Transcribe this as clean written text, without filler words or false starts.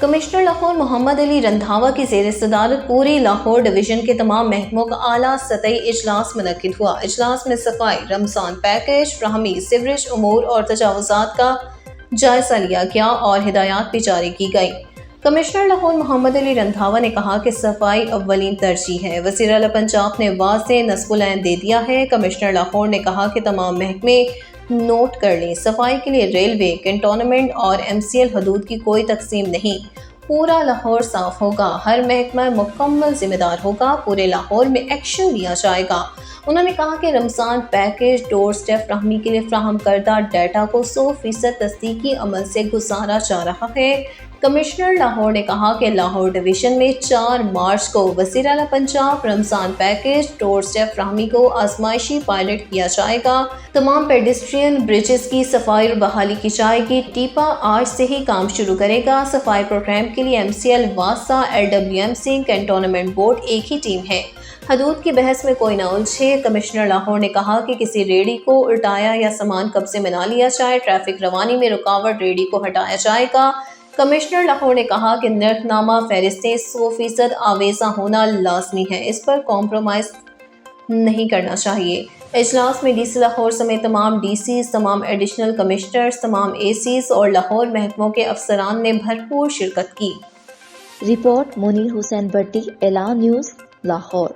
Commissioner Lahore محمد علی رندھاوا کی زیر صدارت پوری لاہور ڈویژن کے تمام محکموں کا اعلیٰ سطحی اجلاس منعقد ہوا۔ اجلاس میں صفائی، رمضان پیکج فراہمی، سیوریج امور اور تجاوزات کا جائزہ لیا گیا اور ہدایات بھی جاری کی گئی۔ کمشنر لاہور محمد علی رندھاوا نے کہا کہ صفائی اولین ترجیح ہے۔ وزیر اعلیٰ پنجاب نے واضح نصب العین دے دیا ہے۔ کمشنر لاہور نے کہا کہ تمام محکمے نوٹ کر لیں، صفائی کے لیے ریلوے، کنٹونمنٹ اور MCL حدود کی کوئی تقسیم نہیں، پورا لاہور صاف ہوگا، ہر محکمہ مکمل ذمہ دار ہوگا، پورے لاہور میں ایکشن لیا جائے گا۔ انہوں نے کہا کہ رمضان پیکج ڈور سٹیپ فراہمی کے لیے فراہم کردہ ڈیٹا کو 100% تصدیقی عمل سے گزارا جا رہا ہے۔ کمشنر لاہور نے کہا کہ لاہور ڈویژن میں 4 مارچ کو وزیر اعلیٰ پنجاب رمضان پیکج ڈور سٹیپ فراہمی کو آزمائشی پائلٹ کیا جائے گا۔ تمام پیڈسٹرین بریجز کی صفائی اور بحالی کی جائے گی۔ ٹیپا آج سے ہی کام شروع کرے گا۔ صفائی پروگرام کے لیے MCL، واسا، LWMC، کنٹونمنٹ بورڈ ایک ہی ٹیم ہے۔ حدود کی بحث میں کوئی نہ الجھے۔ کمشنر لاہور نے کہا کہ کسی ریڑھی کو الٹایا یا سامان قبضے میں نہ لیا جائے، ٹریفک روانی میں رکاوٹ ریڑھی کو ہٹایا جائے گا۔ کمشنر لاہور نے کہا کہ نرخ نامہ فہرستیں 100% آویزاں ہونا لازمی ہے، اس پر کمپرومائز نہیں کرنا چاہیے۔ اجلاس میں DC لاہور سمیت تمام DCs، تمام ایڈیشنل کمشنرز، تمام ACs اور لاہور محکموں کے افسران نے بھرپور شرکت کی۔ رپورٹ منیر حسین بٹی، اعلان نیوز، لاہور۔